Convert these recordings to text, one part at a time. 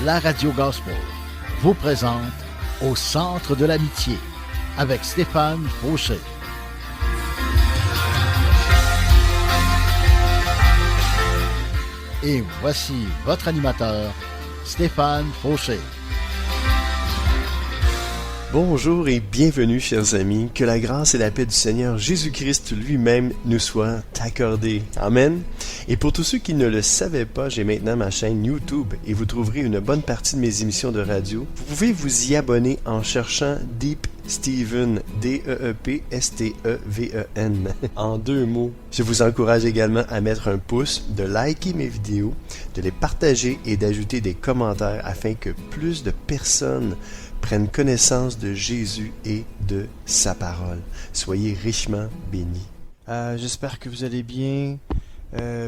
la Radio Gospel vous présente Au centre de l'amitié avec Stéphane Fauché. Et voici votre animateur, Stéphane Fauché. Bonjour et bienvenue, chers amis. Que la grâce et la paix du Seigneur Jésus-Christ lui-même nous soient accordées. Amen. Et pour tous ceux qui ne le savaient pas, j'ai maintenant ma chaîne YouTube et vous trouverez une bonne partie de mes émissions de radio. Vous pouvez vous y abonner en cherchant Deep Steven, D-E-E-P-S-T-E-V-E-N, en 2 mots. Je vous encourage également à mettre un pouce, de liker mes vidéos, de les partager et d'ajouter des commentaires afin que plus de personnes prennent connaissance de Jésus et de sa parole. Soyez richement bénis. J'espère que vous allez bien.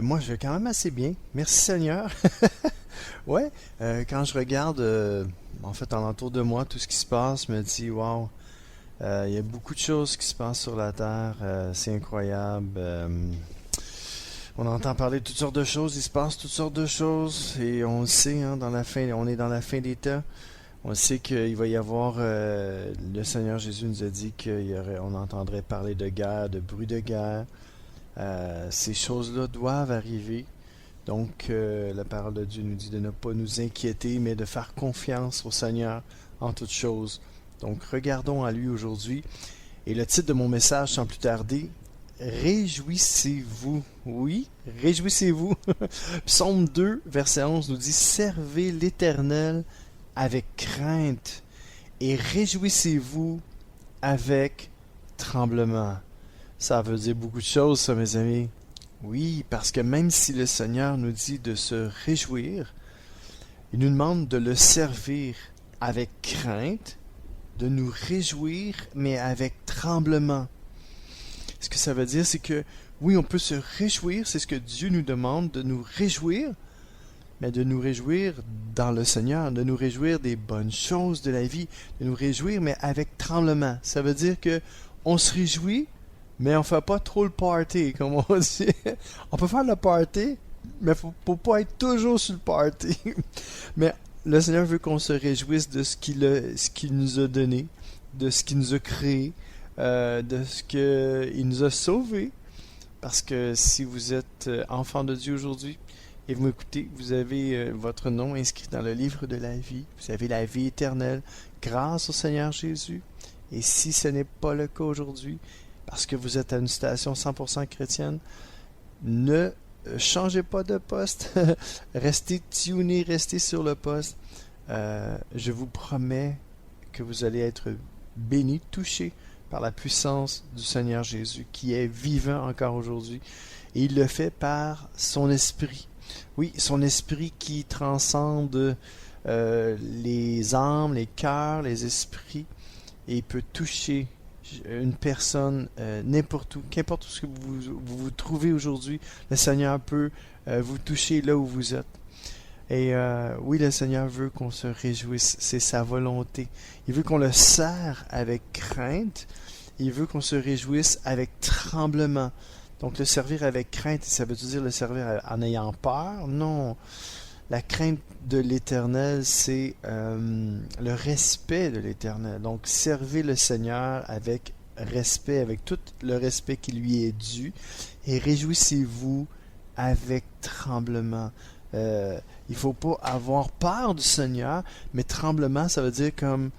Moi, je vais quand même assez bien. Merci Seigneur. Ouais, quand je regarde, en fait, alentour de moi, tout ce qui se passe, je me dis, wow, il y a beaucoup de choses qui se passent sur la terre. C'est incroyable. On entend parler de toutes sortes de choses. Il se passe toutes sortes de choses. Et on le sait, hein, on est dans la fin des temps. On sait qu'il va y avoir, le Seigneur Jésus nous a dit qu'on entendrait parler de guerre, de bruit de guerre. Ces choses-là doivent arriver. Donc, la parole de Dieu nous dit de ne pas nous inquiéter, mais de faire confiance au Seigneur en toutes choses. Donc, regardons à lui aujourd'hui. Et le titre de mon message, sans plus tarder, Réjouissez-vous. Oui, réjouissez-vous. Psaume 2, verset 11 nous dit, Servez l'Éternel avec crainte et réjouissez-vous avec tremblement. Ça veut dire beaucoup de choses, ça, mes amis. Oui, parce que même si le Seigneur nous dit de se réjouir, il nous demande de le servir avec crainte, de nous réjouir, mais avec tremblement. Ce que ça veut dire, c'est que, oui, on peut se réjouir, c'est ce que Dieu nous demande, de nous réjouir, mais de nous réjouir dans le Seigneur, de nous réjouir des bonnes choses de la vie, de nous réjouir, mais avec tremblement. Ça veut dire que on se réjouit, mais on fait pas trop le party, comme on dit. On peut faire le party, mais faut pas être toujours sur le party. Mais le Seigneur veut qu'on se réjouisse de ce qu'il nous a donné, de ce qu'il nous a créé, de ce qu'il nous a sauvés. Parce que si vous êtes enfant de Dieu aujourd'hui, et vous m'écoutez, vous avez votre nom inscrit dans le livre de la vie. Vous avez la vie éternelle grâce au Seigneur Jésus. Et si ce n'est pas le cas aujourd'hui, parce que vous êtes à une station 100% chrétienne, ne changez pas de poste. Restez tunés, restez sur le poste. Je vous promets que vous allez être bénis, touchés par la puissance du Seigneur Jésus qui est vivant encore aujourd'hui. Et il le fait par son esprit. Oui, son esprit qui transcende les âmes, les cœurs, les esprits, et peut toucher une personne n'importe où, qu'importe où ce que vous trouvez aujourd'hui, le Seigneur peut vous toucher là où vous êtes. Et oui, le Seigneur veut qu'on se réjouisse, c'est sa volonté. Il veut qu'on le serre avec crainte, il veut qu'on se réjouisse avec tremblement. Donc, le servir avec crainte, ça veut dire le servir en ayant peur? Non. La crainte de l'Éternel, c'est le respect de l'Éternel. Donc, servez le Seigneur avec respect, avec tout le respect qui lui est dû, et réjouissez-vous avec tremblement. Il ne faut pas avoir peur du Seigneur, mais tremblement, ça veut dire comme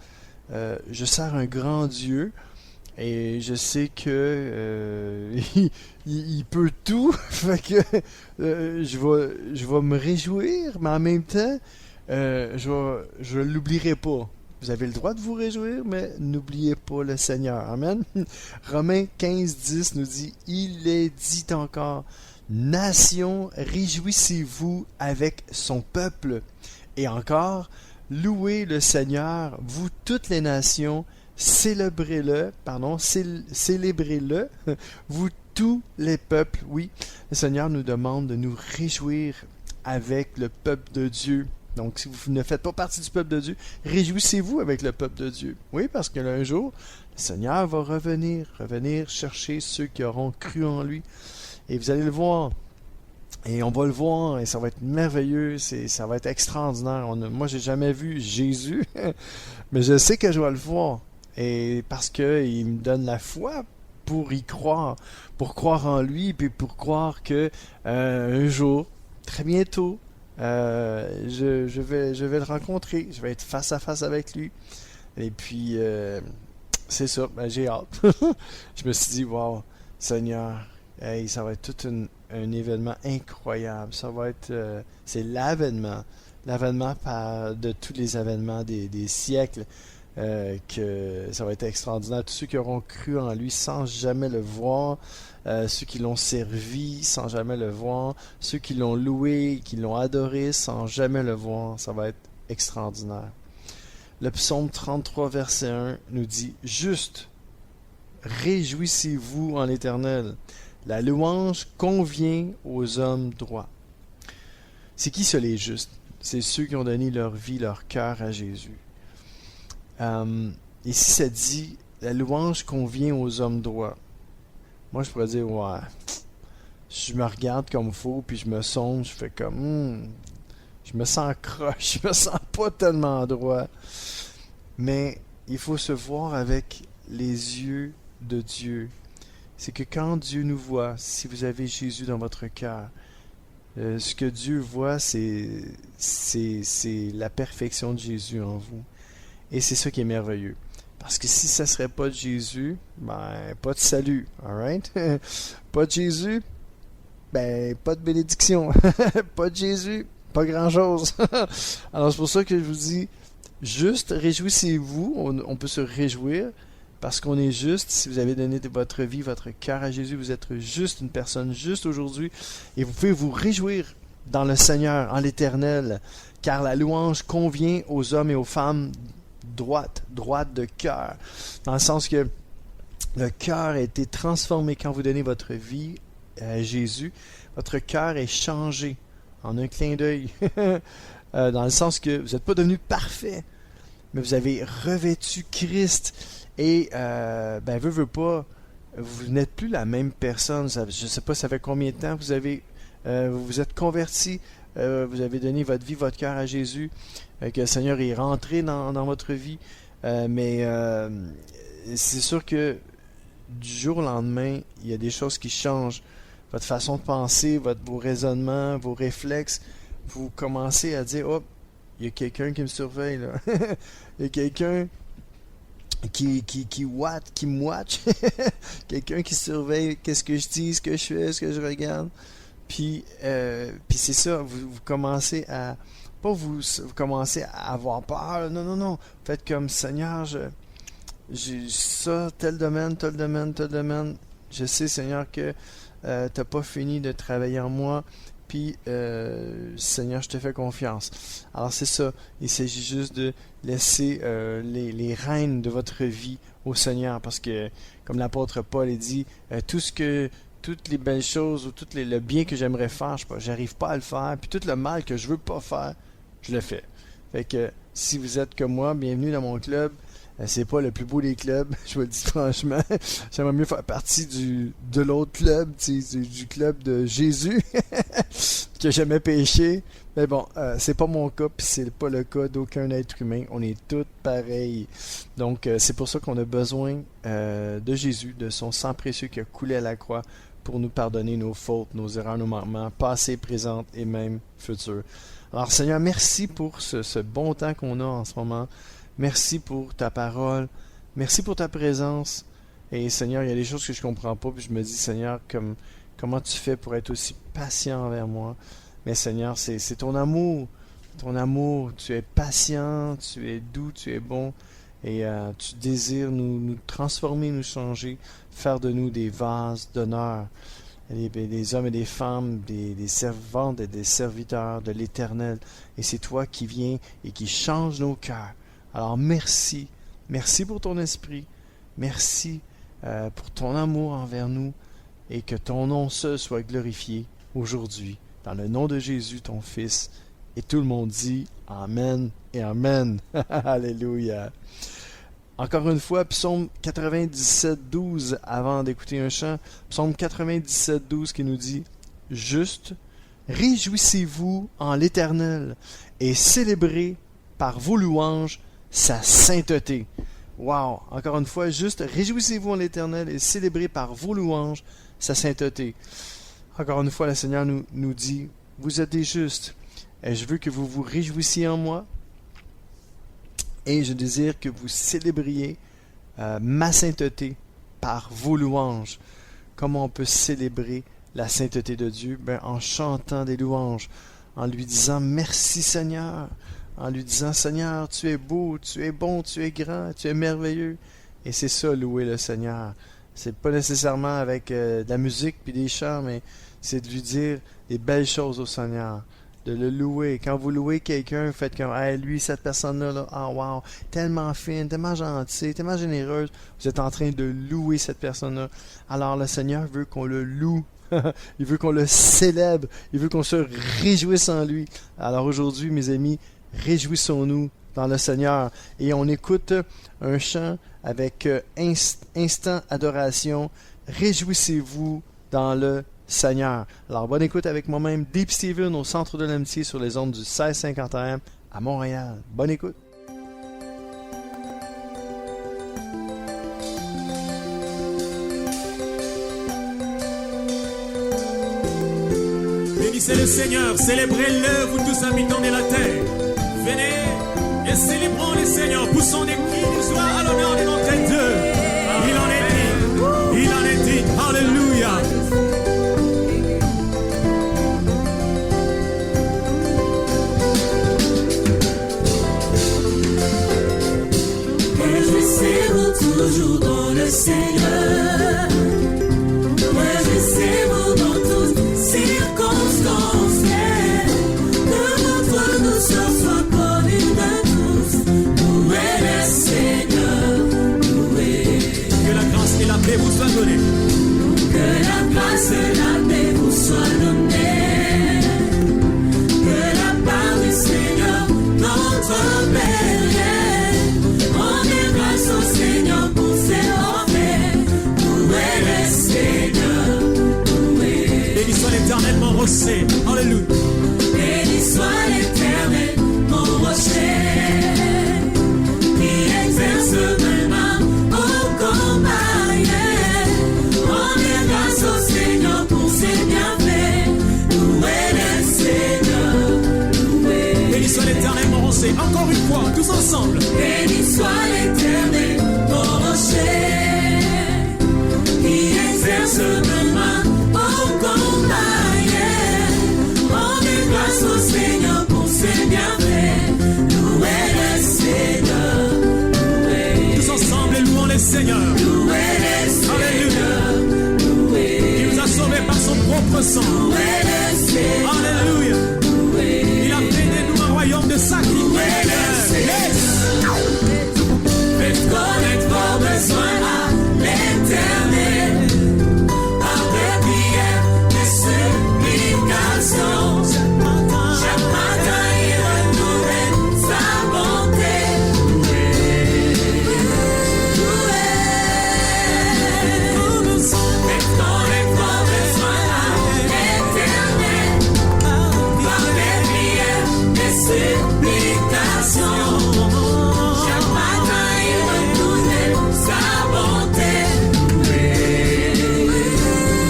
je sers un grand Dieu, et je sais que il peut tout, fait que je vais me réjouir, mais en même temps, je l'oublierai pas. Vous avez le droit de vous réjouir, mais n'oubliez pas le Seigneur. Amen. Romains 15:10 nous dit, il est dit encore, nation, réjouissez-vous avec son peuple. Et encore, louez le Seigneur, vous toutes les nations, célébrez-le, vous tous les peuples. Oui, le Seigneur nous demande de nous réjouir avec le peuple de Dieu. Donc, si vous ne faites pas partie du peuple de Dieu, réjouissez-vous avec le peuple de Dieu. Oui, parce que un jour, le Seigneur va revenir chercher ceux qui auront cru en lui. Et vous allez le voir, Et on va le voir, et ça va être merveilleux, ça va être extraordinaire. Moi, j'ai jamais vu Jésus, mais je sais que je vais le voir. Et parce que il me donne la foi pour y croire, pour croire en lui, puis pour croire que un jour, très bientôt, je vais le rencontrer, je vais être face à face avec lui. Et puis, c'est ça, ben, j'ai hâte. Je me suis dit, wow, Seigneur, hey, ça va être tout un événement incroyable. Ça va être, c'est l'avènement de tous les événements des siècles, que ça va être extraordinaire. Tous ceux qui auront cru en lui sans jamais le voir, ceux qui l'ont servi sans jamais le voir, ceux qui l'ont loué, qui l'ont adoré sans jamais le voir, ça va être extraordinaire. Le psaume 33, verset 1 nous dit « Juste, réjouissez-vous en l'Éternel. La louange convient aux hommes droits. » C'est qui ça les justes? C'est ceux qui ont donné leur vie, leur cœur à Jésus. Ici, ça dit « La louange convient aux hommes droits. » Moi, je pourrais dire « Ouais, je me regarde comme il faut, puis je me sonde, je fais comme... je me sens croche, je me sens pas tellement droit. » Mais il faut se voir avec les yeux de Dieu. C'est que quand Dieu nous voit, si vous avez Jésus dans votre cœur, ce que Dieu voit, c'est la perfection de Jésus en vous. Et c'est ça qui est merveilleux. Parce que si ça ne serait pas de Jésus, ben, pas de salut. Alright? Pas de Jésus, ben, pas de bénédiction. Pas de Jésus, pas grand-chose. Alors, c'est pour ça que je vous dis, juste réjouissez-vous. On peut se réjouir parce qu'on est juste. Si vous avez donné votre vie, votre cœur à Jésus, vous êtes juste, une personne juste aujourd'hui. Et vous pouvez vous réjouir dans le Seigneur, en l'Éternel, car la louange convient aux hommes et aux femmes droite de cœur. Dans le sens que le cœur a été transformé quand vous donnez votre vie à Jésus. Votre cœur est changé en un clin d'œil. Dans le sens que vous n'êtes pas devenu parfait, mais vous avez revêtu Christ. Et, ben, veut pas, vous n'êtes plus la même personne. Je ne sais pas ça fait combien de temps vous vous êtes converti, vous avez donné votre vie, votre cœur à Jésus, que le Seigneur est rentré dans votre vie. Mais c'est sûr que du jour au lendemain, il y a des choses qui changent. Votre façon de penser, vos raisonnements, vos réflexes, vous commencez à dire, oh, il y a quelqu'un qui me surveille, là. Il y a quelqu'un qui me watch. Quelqu'un qui surveille qu'est-ce que je dis, ce que je fais, ce que je regarde. Puis c'est ça, vous commencez à... Pas vous commencez à avoir peur. Non. Faites comme, Seigneur, j'ai ça, tel domaine. Je sais, Seigneur, que t'as pas fini de travailler en moi. Puis, Seigneur, je te fais confiance. Alors, c'est ça. Il s'agit juste de laisser les rênes de votre vie au Seigneur. Parce que, comme l'apôtre Paul dit, toutes les belles choses ou le bien que j'aimerais faire, j'arrive pas à le faire. Puis, tout le mal que je veux pas faire, je le fais. Fait que, si vous êtes comme moi, bienvenue dans mon club. C'est pas le plus beau des clubs, je vous le dis franchement. J'aimerais mieux faire partie de l'autre club, du club de Jésus, qui a jamais péché. Mais bon, c'est pas mon cas, puis c'est pas le cas d'aucun être humain. On est tous pareils. Donc, c'est pour ça qu'on a besoin de Jésus, de son sang précieux qui a coulé à la croix pour nous pardonner nos fautes, nos erreurs, nos manquements, passées, présentes et même futures. Alors, Seigneur, merci pour ce bon temps qu'on a en ce moment. Merci pour ta parole. Merci pour ta présence. Et Seigneur, il y a des choses que je comprends pas. Puis je me dis, Seigneur, comment tu fais pour être aussi patient envers moi? Mais Seigneur, c'est ton amour. Ton amour. Tu es patient, tu es doux, tu es bon. Et tu désires nous transformer, nous changer, faire de nous des vases d'honneur. Des hommes et des femmes, des servantes et des serviteurs de l'Éternel. Et c'est toi qui viens et qui change nos cœurs. Alors merci pour ton esprit, merci pour ton amour envers nous et que ton nom seul soit glorifié aujourd'hui. Dans le nom de Jésus, ton Fils, et tout le monde dit Amen et Amen. Alléluia. Encore une fois, psaume 97.12 avant d'écouter un chant, psaume 97.12 qui nous dit « Juste, Réjouissez-vous en l'Éternel et célébrez par vos louanges sa sainteté. Wow! Encore une fois, juste réjouissez-vous en l'Éternel et célébrez par vos louanges sa sainteté. Encore une fois, le Seigneur nous dit, vous êtes des justes, et je veux que vous vous réjouissiez en moi, et je désire que vous célébriez ma sainteté par vos louanges. Comment on peut célébrer la sainteté de Dieu? En chantant des louanges, en lui disant merci Seigneur, en lui disant Seigneur, tu es beau, tu es bon, tu es grand, tu es merveilleux. Et c'est ça, louer le Seigneur. C'est pas nécessairement avec de la musique puis des chants, mais c'est de lui dire des belles choses au Seigneur, de le louer. Quand vous louez quelqu'un, vous faites comme hey, lui, cette personne-là, oh wow, tellement fine, tellement gentille, tellement généreuse. Vous êtes en train de louer cette personne-là. Alors le Seigneur veut qu'on le loue. Il veut qu'on le célèbre. Il veut qu'on se réjouisse en lui. Alors aujourd'hui, mes amis, réjouissons-nous dans le Seigneur. Et on écoute un chant avec instant adoration. Réjouissez-vous dans le Seigneur. Alors, bonne écoute avec moi-même, Deep Steven au Centre de l'Amitié sur les ondes du 1650 AM à Montréal. Bonne écoute. Bénissez le Seigneur, célébrez-le, vous tous habitants de la terre. Venez et célébrons le Seigneur, poussons des cris de joie à l'honneur de notre Dieu. Il en est dit, Alléluia. Réjouissez-vous toujours dans le Seigneur. Réjouissez-vous dans toutes circonstances. Que votre douceur soit connue de tous. Louez le Seigneur, louez. Que la grâce et la paix vous soient données. Que la grâce et la paix vous soient données. Que la part du Seigneur, notre Père, rendez grâce au Seigneur pour ses offres. Louez le Seigneur, louez. Béni soit l'Éternel, mon rocher. Alléluia. Béni soit l'Éternel, mon rocher, qui exerce mes mains au combat. Rendez grâce au Seigneur pour ses bienfaits. Louez le Seigneur, louez. Béni soit l'Éternel, mon rocher. Encore une fois, tous ensemble. Béni soit l'Éternel, mon rocher, qui exerce mes mains au combat. Rendez grâce au Seigneur pour ses bienfaits. Louez le Seigneur, louez. Tous ensemble, louons le Seigneur. Louez le Seigneur, louez. Il nous a sauvés par son propre sang. Louez le Seigneur, Alléluia. louez. Il a fait de nous un royaume de sacrifice. Faites connaître vos besoins à l'Éternel, par des prières, des supplications. Chaque matin, il renouvelle sa bonté. Louez. Faites connaître vos besoins à l'Éternel, par des prières, des supplications. Chaque matin, il renouvelle sa bonté.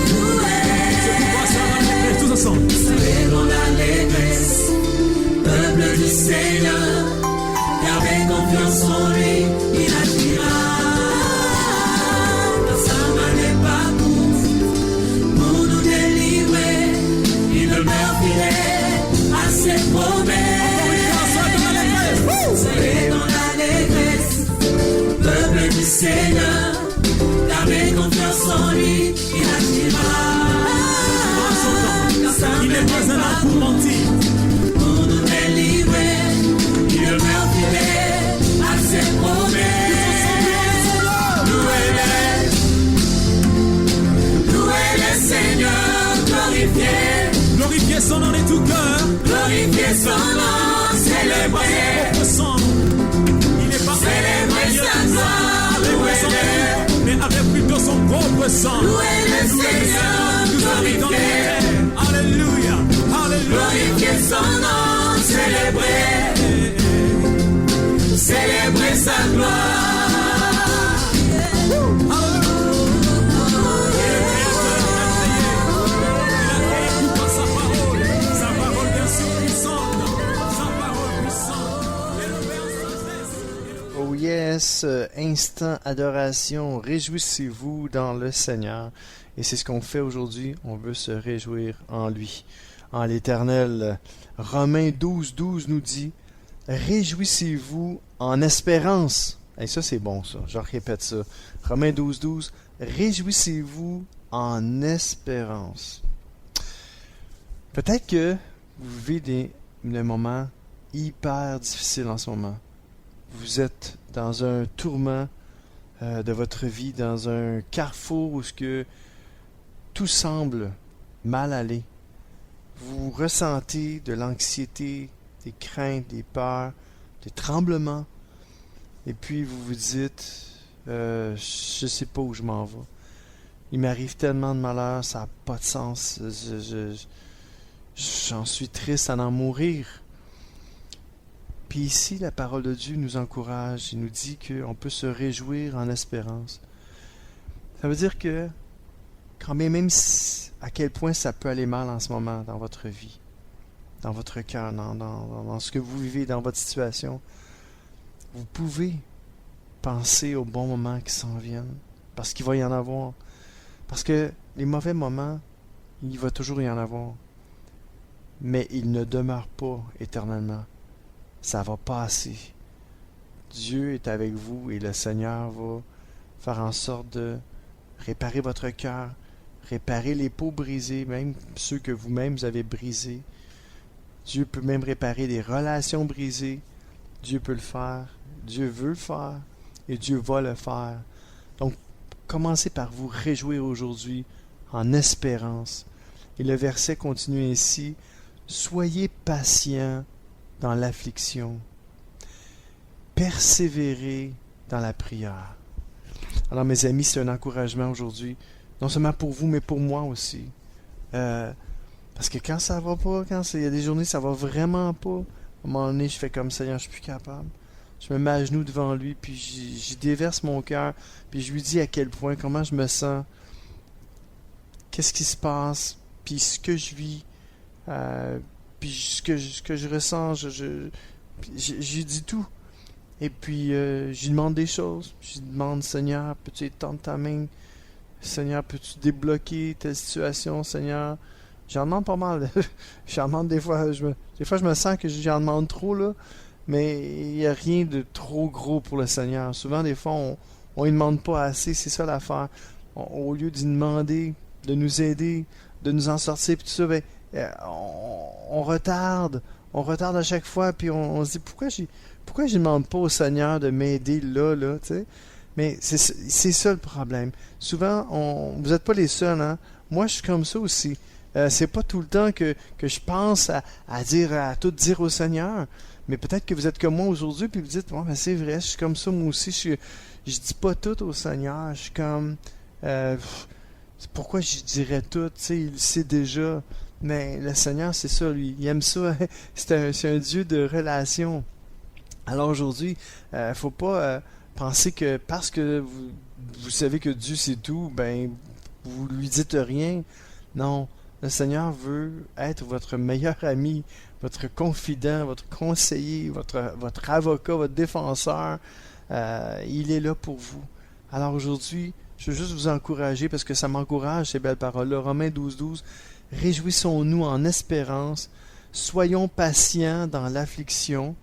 Louez. Tous ensemble. Soyez dans l'allégresse, peuple du Seigneur, gardez confiance en lui, il agira. Car sa main n'est pas courte pour nous délivrer, il demeure fidèle à ses promesses. Soyez dans l'allégresse, peuple du Seigneur, gardez confiance en lui, il agira. Car sa Il n'est main pas un homme pour mentir. pour nous délivrer, il demeure fidèle à ses promesses. Louez le Seigneur, glorifiez. Glorifiez son nom de tout cœur. Glorifiez son nom, célébrez. Propre sang. Il n'est pas Célébrez sa gloire, louez-le. mais avec plutôt son propre sang. Louez le Seigneur, Nous habitons glorifiez. Alléluia. Alléluia. glorifier son nom, célébrer sa gloire. Oh yes, instant adoration, réjouissez-vous dans le Seigneur. Et c'est ce qu'on fait aujourd'hui, on veut se réjouir en lui, en l'Éternel. Romains 12:12 nous dit, réjouissez-vous en espérance. Et ça c'est bon ça, je répète ça. Romains 12:12, réjouissez-vous en espérance. Peut-être que vous vivez des moments hyper difficiles en ce moment. Vous êtes dans un tourment de votre vie, dans un carrefour où ce que tout semble mal aller. Vous ressentez de l'anxiété, des craintes, des peurs, des tremblements. Et puis vous vous dites, je sais pas où je m'en vais. Il m'arrive tellement de malheur, ça n'a pas de sens. J'en suis triste à en mourir. Puis ici, la parole de Dieu nous encourage. Il nous dit qu'on peut se réjouir en espérance. Ça veut dire que, quand même à quel point ça peut aller mal en ce moment dans votre vie, dans votre cœur, dans ce que vous vivez, dans votre situation, vous pouvez penser aux bons moments qui s'en viennent, parce qu'il va y en avoir. Parce que les mauvais moments, il va toujours y en avoir. Mais ils ne demeurent pas éternellement. Ça va passer. Dieu est avec vous et le Seigneur va faire en sorte de réparer votre cœur, réparer les peaux brisées, même ceux que vous-même vous avez brisés. Dieu peut même réparer des relations brisées. Dieu peut le faire. Dieu veut le faire et Dieu va le faire. Donc, commencez par vous réjouir aujourd'hui en espérance. Et le verset continue ainsi. Soyez patients dans l'affliction. Persévérez dans la prière. Alors mes amis, c'est un encouragement aujourd'hui, non seulement pour vous, mais pour moi aussi. Parce que quand ça va pas, il y a des journées ça va vraiment pas, à un moment donné, je fais comme Seigneur, je suis plus capable. Je me mets à genoux devant lui, puis j'y déverse mon cœur, puis je lui dis à quel point, comment je me sens, qu'est-ce qui se passe, puis ce que je vis, puis ce que je ressens, j'ai dit tout. Et puis, je lui demande des choses. Je lui demande, Seigneur, peux-tu étendre ta main? Seigneur, peux-tu débloquer telle situation, Seigneur? J'en demande pas mal. J'en demande des fois. Des fois, je me sens que j'en demande trop, là. Mais il n'y a rien de trop gros pour le Seigneur. Souvent, des fois, on ne demande pas assez. C'est ça l'affaire. Au lieu d'y demander, de nous aider, de nous en sortir, puis tout ça, ben, on retarde à chaque fois, puis on se dit pourquoi je demande pas au Seigneur de m'aider là, tu sais. Mais c'est ça le problème. Souvent, vous n'êtes pas les seuls, hein. Moi, je suis comme ça aussi. C'est pas tout le temps que je pense à tout dire au Seigneur. Mais peut-être que vous êtes comme moi aujourd'hui, puis vous dites, ouais, mais c'est vrai, je suis comme ça moi aussi. Je dis pas tout au Seigneur. Je suis comme, pourquoi je dirais tout, tu sais, il le sait déjà. Mais le Seigneur, c'est ça, lui. Il aime ça. C'est un Dieu de relation. Alors aujourd'hui, faut pas penser que parce que vous savez que Dieu c'est tout, ben vous lui dites rien. Non, le Seigneur veut être votre meilleur ami, votre confident, votre conseiller, votre avocat, votre défenseur. Il est là pour vous. Alors aujourd'hui, je veux juste vous encourager parce que ça m'encourage ces belles paroles-là. Romains 12:12. Réjouissons-nous en espérance, soyons patients dans l'affliction.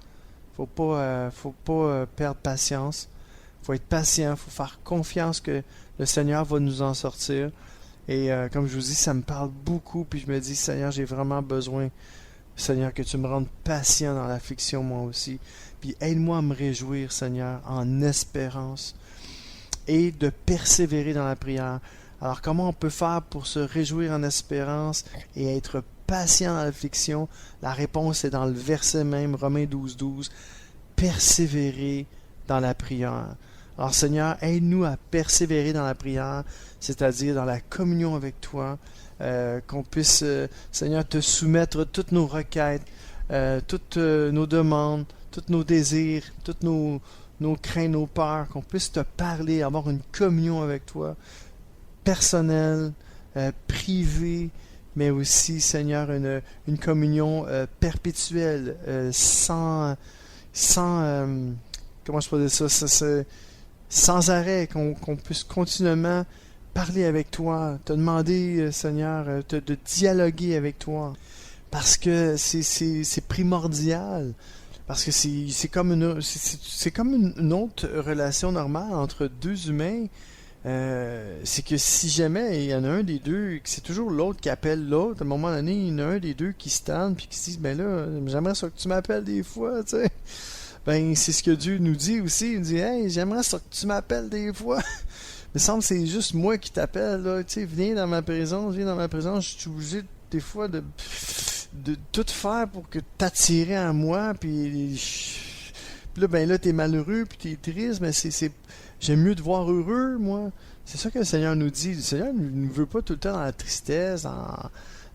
Faut pas perdre patience. Faut être patient, faut faire confiance que le Seigneur va nous en sortir. Et comme je vous dis, ça me parle beaucoup. Puis je me dis, Seigneur, j'ai vraiment besoin, Seigneur, que tu me rendes patient dans l'affliction moi aussi. Puis aide-moi à me réjouir, Seigneur, en espérance et de persévérer dans la prière. Alors, comment on peut faire pour se réjouir en espérance et être patient dans l'affliction? La réponse est dans le verset même, Romains 12:12. Persévérer dans la prière. Alors Seigneur, aide-nous à persévérer dans la prière, c'est-à-dire dans la communion avec toi, qu'on puisse, Seigneur, te soumettre toutes nos requêtes, toutes nos demandes, tous nos désirs, toutes nos craintes, nos peurs, qu'on puisse te parler, avoir une communion avec toi, personnelle, privée, mais aussi, Seigneur, une communion perpétuelle, sans comment je peux dire ça, sans arrêt, qu'on puisse continuellement parler avec toi, te demander, Seigneur, de dialoguer avec toi, parce que c'est primordial, parce que c'est comme une autre relation normale entre deux humains. C'est que si jamais il y en a un des deux, c'est toujours l'autre qui appelle l'autre, à un moment donné, il y en a un des deux qui se tanne puis qui se dit, ben là, j'aimerais ça que tu m'appelles des fois, tu sais. Ben, c'est ce que Dieu nous dit aussi. Il nous dit, hey, j'aimerais ça que tu m'appelles des fois. Il me semble que c'est juste moi qui t'appelle, là. Tu sais, viens dans ma présence, je suis obligé des fois de tout faire pour que t'attirer à moi, puis là, ben là, t'es malheureux, puis t'es triste, mais j'aime mieux te voir heureux, moi. C'est ça que le Seigneur nous dit. Le Seigneur ne veut pas tout le temps dans la tristesse,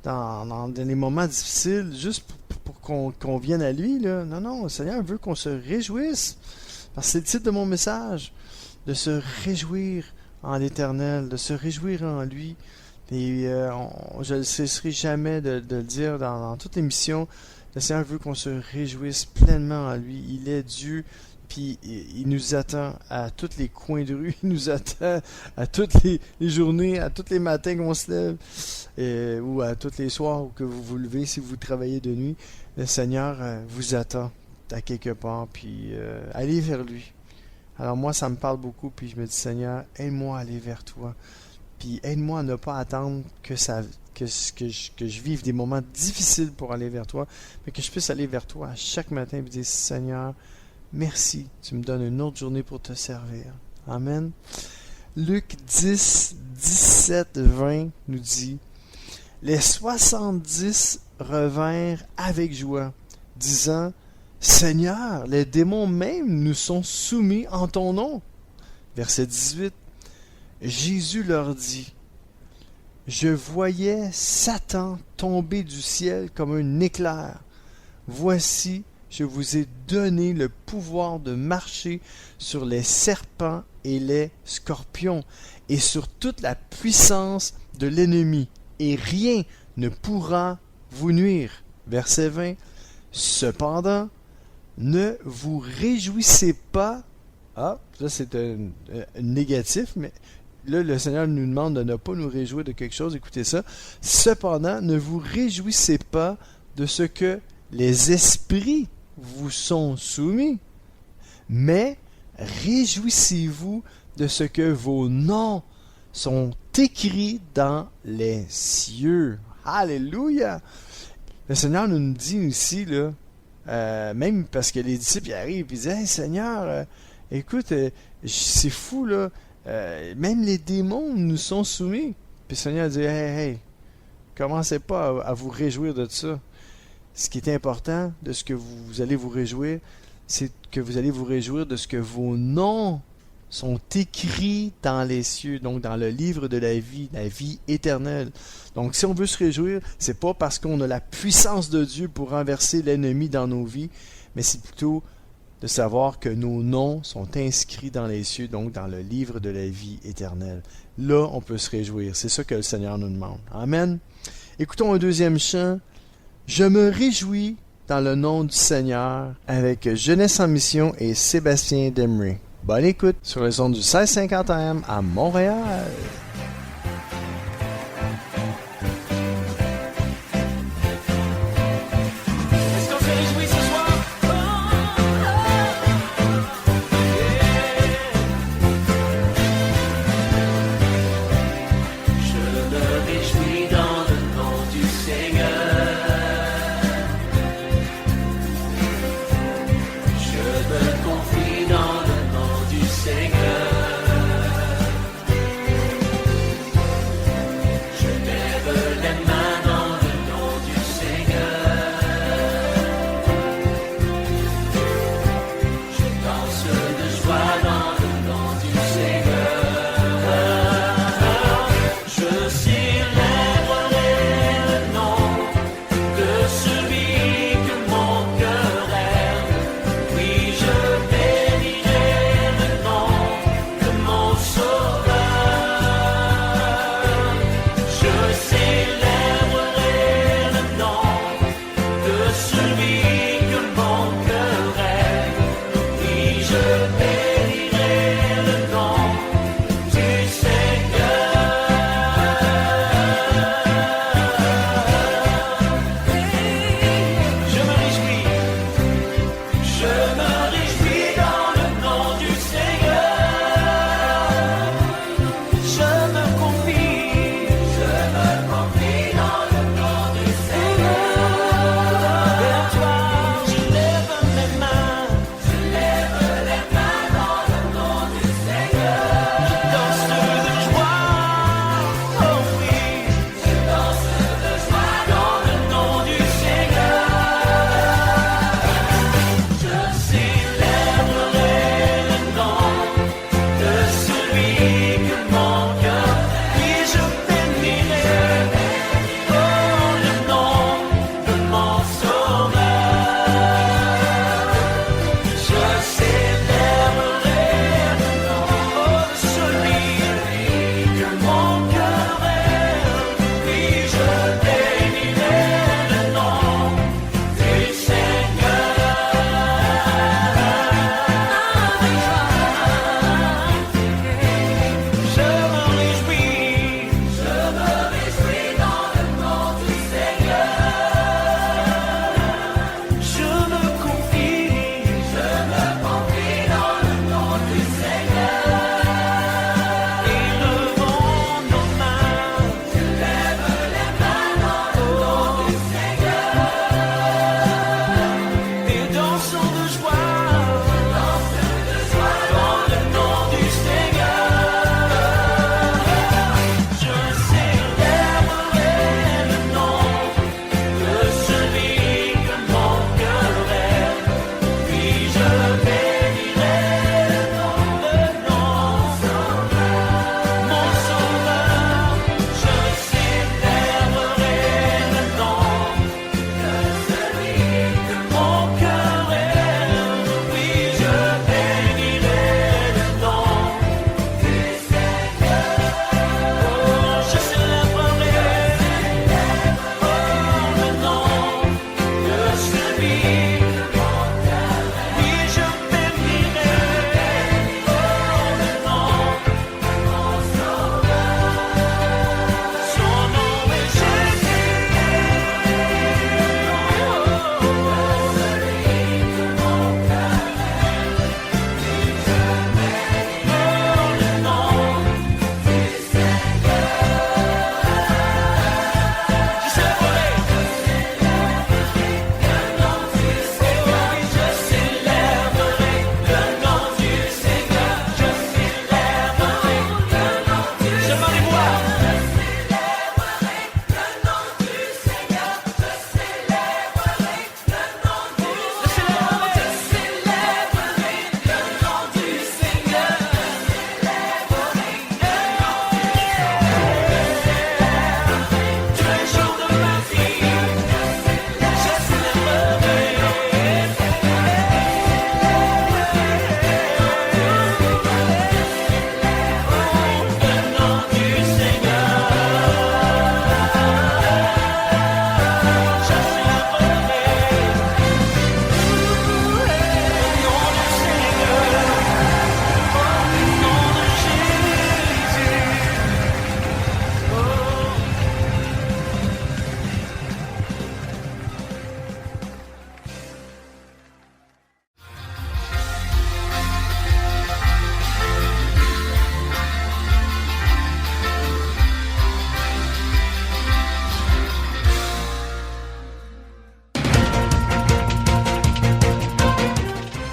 dans les moments difficiles, juste pour qu'on vienne à lui, là. Non, le Seigneur veut qu'on se réjouisse. Parce que c'est le titre de mon message. De se réjouir en l'Éternel, de se réjouir en lui. Et je ne cesserai jamais de le dire dans toute l'émission. Le Seigneur veut qu'on se réjouisse pleinement en lui. Il est Dieu. Puis il nous attend à tous les coins de rue, il nous attend à toutes les journées, à tous les matins qu'on se lève, ou à tous les soirs que vous vous levez si vous travaillez de nuit. Le Seigneur vous attend à quelque part, puis allez vers lui. Alors moi, ça me parle beaucoup, puis je me dis, Seigneur, aide-moi à aller vers toi, puis aide-moi à ne pas attendre que je vive des moments difficiles pour aller vers toi, mais que je puisse aller vers toi à chaque matin et dire, Seigneur, merci, tu me donnes une autre journée pour te servir. Amen. Luc 10, 17, 20 nous dit, les 70 revinrent avec joie, disant, Seigneur, les démons même nous sont soumis en ton nom. Verset 18, Jésus leur dit, je voyais Satan tomber du ciel comme un éclair. Voici, je vous ai donné le pouvoir de marcher sur les serpents et les scorpions et sur toute la puissance de l'ennemi, et rien ne pourra vous nuire. Verset 20. Cependant, ne vous réjouissez pas. Ah, ça c'est un négatif, mais là le Seigneur nous demande de ne pas nous réjouir de quelque chose. Écoutez ça. Cependant, ne vous réjouissez pas de ce que les esprits vous sont soumis, mais réjouissez-vous de ce que vos noms sont écrits dans les cieux. Alléluia! Le Seigneur nous dit ici, là, même parce que les disciples y arrivent et disent, hey, Seigneur, écoute, c'est fou, là, même les démons nous sont soumis. Puis le Seigneur dit, hey, commencez pas à vous réjouir de ça. Ce qui est important de ce que vous allez vous réjouir, c'est que vous allez vous réjouir de ce que vos noms sont écrits dans les cieux, donc dans le livre de la vie éternelle. Donc si on veut se réjouir, c'est pas parce qu'on a la puissance de Dieu pour renverser l'ennemi dans nos vies, mais c'est plutôt de savoir que nos noms sont inscrits dans les cieux, donc dans le livre de la vie éternelle. Là, on peut se réjouir. C'est ça que le Seigneur nous demande. Amen. Écoutons un deuxième chant. Je me réjouis dans le nom du Seigneur avec Jeunesse en Mission et Sébastien Demry. Bonne écoute sur les ondes du 1650 AM à Montréal. Est-ce qu'on se réjouit ce soir? Je me réjouis dans le nom du Seigneur. Je me confie dans le nom du Seigneur.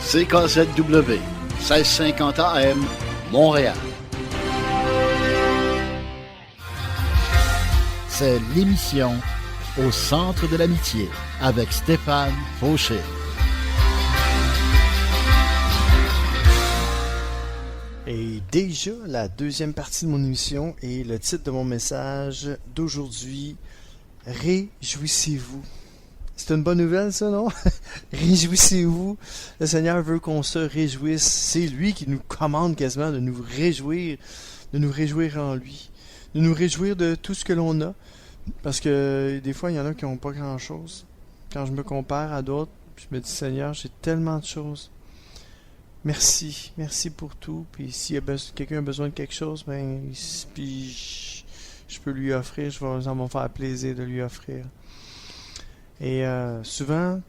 CKZW, 1650 AM, Montréal. C'est l'émission Au centre de l'amitié avec Stéphane Fauché. Et déjà, la deuxième partie de mon émission et le titre de mon message d'aujourd'hui, Réjouissez-vous. C'est une bonne nouvelle, ça, non? Réjouissez-vous. Le Seigneur veut qu'on se réjouisse. C'est lui qui nous commande quasiment de nous réjouir en lui, de nous réjouir de tout ce que l'on a. Parce que des fois, il y en a qui n'ont pas grand-chose. Quand je me compare à d'autres, je me dis, Seigneur, j'ai tellement de choses. Merci pour tout. Puis si quelqu'un a besoin de quelque chose, puis je peux lui offrir, ça va me faire plaisir de lui offrir. Et souvent,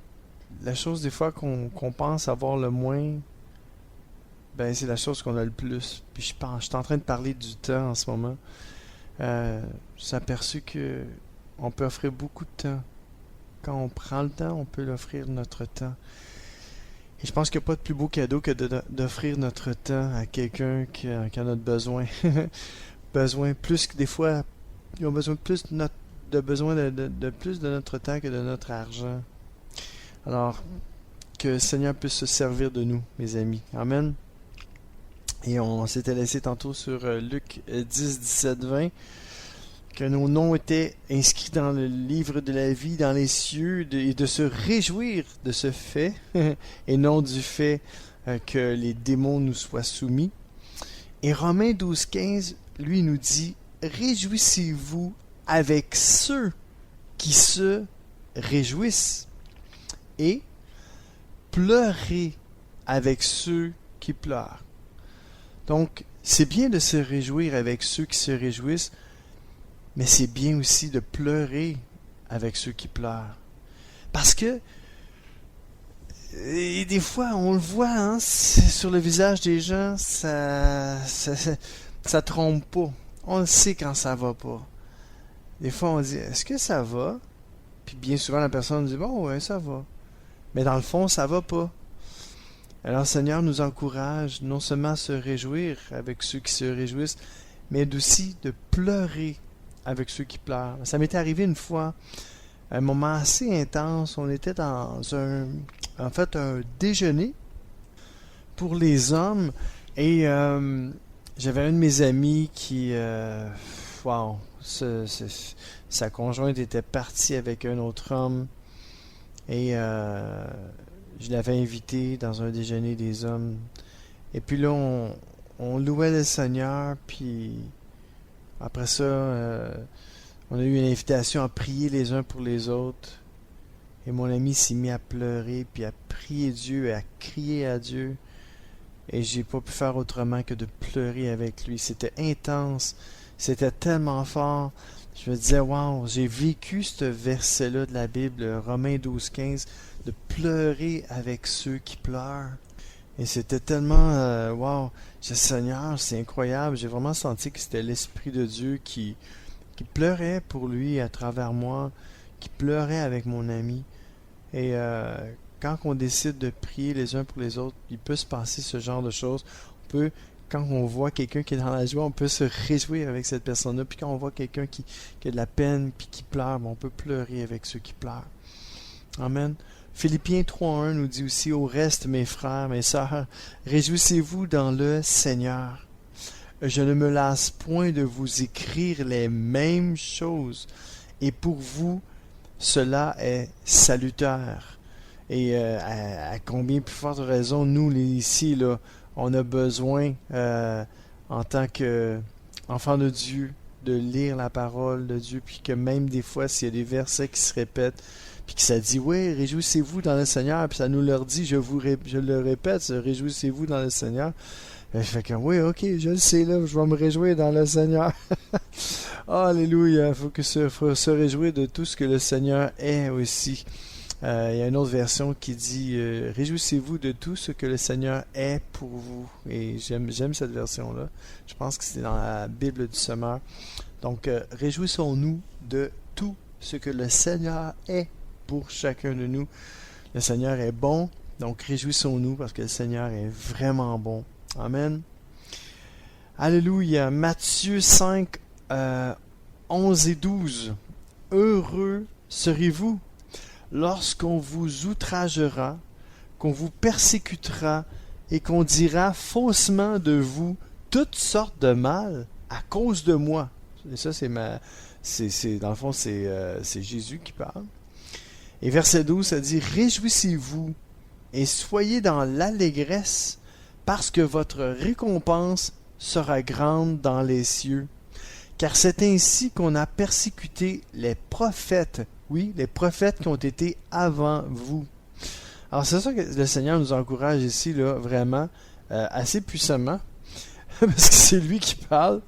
la chose des fois qu'on pense avoir le moins, c'est la chose qu'on a le plus. Puis je suis en train de parler du temps en ce moment. J'ai aperçu que on peut offrir beaucoup de temps. Quand on prend le temps, on peut l'offrir notre temps. Et je pense qu'il n'y a pas de plus beau cadeau que d'offrir notre temps à quelqu'un qui en a besoin. Besoin plus que des fois, ils ont besoin plus de plus de notre temps que de notre argent. Alors, que le Seigneur puisse se servir de nous, mes amis. Amen. Et on s'était laissé tantôt sur Luc 10, 17, 20, que nos noms étaient inscrits dans le livre de la vie, dans les cieux, et de se réjouir de ce fait, et non du fait que les démons nous soient soumis. Et Romains 12, 15, lui, nous dit « Réjouissez-vous avec ceux qui se réjouissent, et pleurez avec ceux qui pleurent. » Donc, c'est bien de se réjouir avec ceux qui se réjouissent, mais c'est bien aussi de pleurer avec ceux qui pleurent. Parce que, et des fois, on le voit, sur le visage des gens, ça trompe pas. On le sait quand ça va pas. Des fois, on dit, est-ce que ça va? Puis bien souvent, la personne dit, bon, ouais, ça va. Mais dans le fond, ça va pas. Alors, le Seigneur nous encourage non seulement à se réjouir avec ceux qui se réjouissent, mais aussi de pleurer avec ceux qui pleurent. Ça m'est arrivé une fois, un moment assez intense. On était dans un déjeuner pour les hommes et j'avais un de mes amis qui, sa conjointe était partie avec un autre homme et je l'avais invité dans un déjeuner des hommes. Et puis là, on louait le Seigneur, puis après ça, on a eu une invitation à prier les uns pour les autres. Et mon ami s'est mis à pleurer, puis à prier Dieu, et à crier à Dieu. Et j'ai pas pu faire autrement que de pleurer avec lui. C'était intense, c'était tellement fort. Je me disais, wow, j'ai vécu ce verset-là de la Bible, Romains 12, 15, de pleurer avec ceux qui pleurent. Et c'était tellement, wow, j'ai dit, Seigneur, c'est incroyable. J'ai vraiment senti que c'était l'Esprit de Dieu qui pleurait pour lui à travers moi, qui pleurait avec mon ami. Et quand on décide de prier les uns pour les autres, il peut se passer ce genre de choses. Quand on voit quelqu'un qui est dans la joie, on peut se réjouir avec cette personne-là. Puis quand on voit quelqu'un qui a de la peine puis qui pleure, on peut pleurer avec ceux qui pleurent. Amen. Philippiens 3.1 nous dit aussi, au reste, mes frères, mes sœurs, réjouissez-vous dans le Seigneur. Je ne me lasse point de vous écrire les mêmes choses, et pour vous, cela est salutaire. Et à combien plus forte raison, nous, ici, là, on a besoin, en tant qu'enfants de Dieu, de lire la parole de Dieu, puis que même des fois, s'il y a des versets qui se répètent, puis que ça dit, oui, réjouissez-vous dans le Seigneur, puis ça nous leur dit, je le répète, réjouissez-vous dans le Seigneur. Fait que, oui, ok, je le sais, là, je vais me réjouir dans le Seigneur. Alléluia, il faut se réjouir de tout ce que le Seigneur est aussi. Il y a une autre version qui dit, réjouissez-vous de tout ce que le Seigneur est pour vous. Et j'aime cette version-là. Je pense que c'est dans la Bible du Semeur. Donc, réjouissons-nous de tout ce que le Seigneur est pour chacun de nous. Le Seigneur est bon, Donc, réjouissons-nous parce que le Seigneur est vraiment bon. Amen. Alléluia. Matthieu 5, 11 et 12. Heureux serez-vous lorsqu'on vous outragera, qu'on vous persécutera et qu'on dira faussement de vous toutes sortes de mal à cause de moi. Et ça, dans le fond, c'est Jésus qui parle. Et verset 12, ça dit, réjouissez-vous et soyez dans l'allégresse parce que votre récompense sera grande dans les cieux. Car c'est ainsi qu'on a persécuté les prophètes. Oui, les prophètes qui ont été avant vous. Alors c'est ça que le Seigneur nous encourage ici, là, vraiment, assez puissamment. Parce que c'est lui qui parle.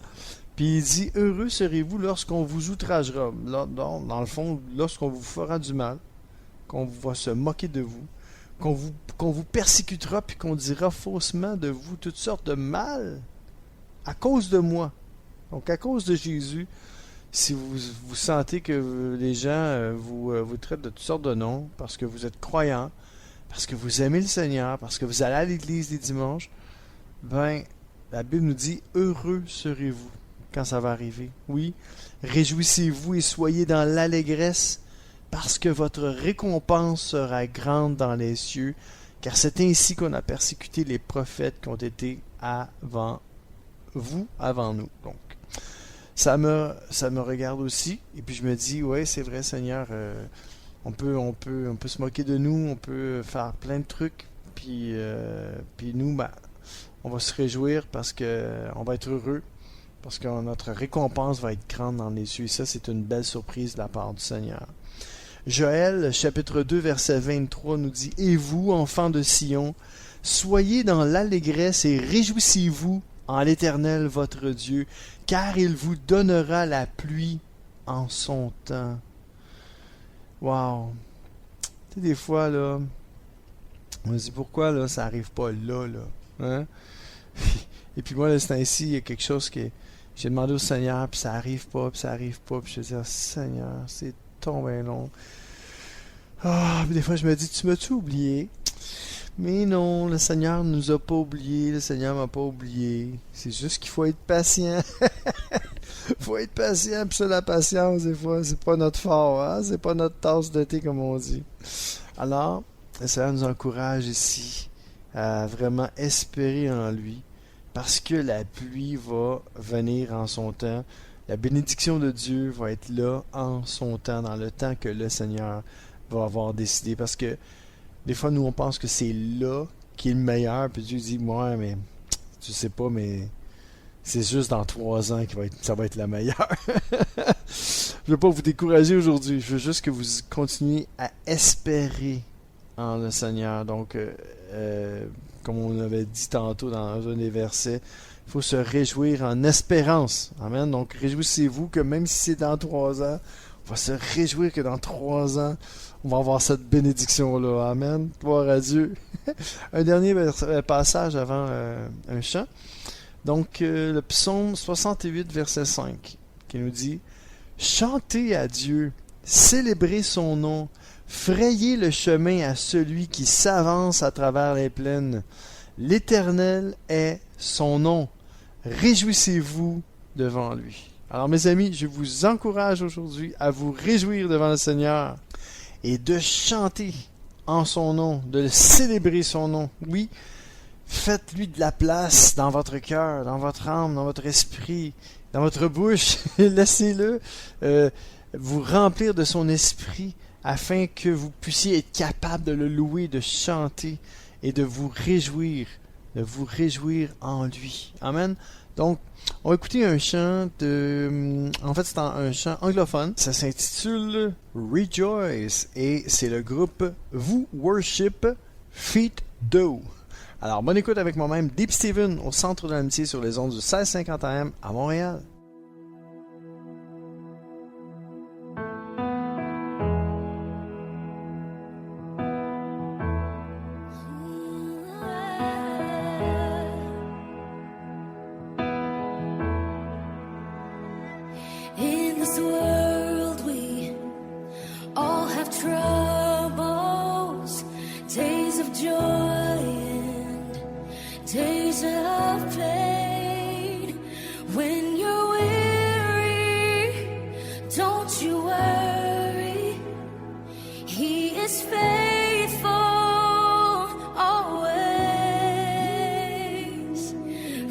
Puis il dit, heureux serez-vous lorsqu'on vous outragera. Dans le fond, lorsqu'on vous fera du mal, qu'on va se moquer de vous, qu'on vous persécutera, puis qu'on dira faussement de vous toutes sortes de mal à cause de moi. Donc à cause de Jésus, si vous sentez que les gens vous traitent de toutes sortes de noms, parce que vous êtes croyants, parce que vous aimez le Seigneur, parce que vous allez à l'église les dimanches, ben, la Bible nous dit, heureux serez-vous quand ça va arriver. Oui, réjouissez-vous et soyez dans l'allégresse, parce que votre récompense sera grande dans les cieux, car c'est ainsi qu'on a persécuté les prophètes qui ont été avant vous, avant nous. Donc, ça me regarde aussi, et puis je me dis, ouais, c'est vrai, Seigneur, on peut se moquer de nous, on peut faire plein de trucs, puis nous, ben, on va se réjouir parce que on va être heureux, parce que notre récompense va être grande dans les cieux, et ça, c'est une belle surprise de la part du Seigneur. Joël, chapitre 2, verset 23, nous dit, « Et vous, enfants de Sion, soyez dans l'allégresse et réjouissez-vous en l'Éternel votre Dieu, car il vous donnera la pluie en son temps. » Wow! Tu sais, des fois, là, on se dit, pourquoi, là, ça n'arrive pas là, hein? Et puis moi, là, c'est ainsi, il y a quelque chose que j'ai demandé au Seigneur, puis ça arrive pas, puis je dis, Seigneur, c'est tombé long. Puis des fois, je me dis, tu m'as-tu oublié? Mais non, le Seigneur ne nous a pas oubliés, le Seigneur m'a pas oublié. C'est juste qu'il faut être patient. Faut être patient, puis ça, la patience, des fois, c'est pas notre fort, hein? C'est pas notre tasse de thé, comme on dit. Alors, le Seigneur nous encourage ici à vraiment espérer en lui, parce que la pluie va venir en son temps. La bénédiction de Dieu va être là en son temps, dans le temps que le Seigneur va avoir décidé. Parce que des fois, nous, on pense que c'est là qui est le meilleur. Puis Dieu dit, ouais, mais tu sais pas, mais c'est juste dans 3 ans que ça va être la meilleure. Je veux pas vous décourager aujourd'hui. Je veux juste que vous continuiez à espérer en le Seigneur. Donc, comme on avait dit tantôt dans un des versets, il faut se réjouir en espérance. Amen. Donc, réjouissez-vous que même si c'est dans 3 ans, on va se réjouir que dans 3 ans, on va avoir cette bénédiction-là. Amen. Gloire à Dieu. Un dernier passage avant un chant. Donc, le psaume 68, verset 5, qui nous dit « Chantez à Dieu, célébrez son nom, frayez le chemin à celui qui s'avance à travers les plaines. L'Éternel est son nom. Réjouissez-vous devant lui. » Alors mes amis, je vous encourage aujourd'hui à vous réjouir devant le Seigneur et de chanter en son nom, de célébrer son nom. Oui, faites-lui de la place dans votre cœur, dans votre âme, dans votre esprit, dans votre bouche. Laissez-le vous remplir de son esprit afin que vous puissiez être capable de le louer, de chanter et de vous réjouir en lui. Amen. Donc, on va écouter un chant en fait, c'est un chant anglophone. Ça s'intitule Rejoice et c'est le groupe Vous Worship Feet Do. Alors, bonne écoute avec moi-même, Deep Steven, au Centre de l'Amitié sur les ondes du 1650 AM à Montréal. In this world we all have troubles, days of joy and days of pain. When you're weary, don't you worry. He is faithful always.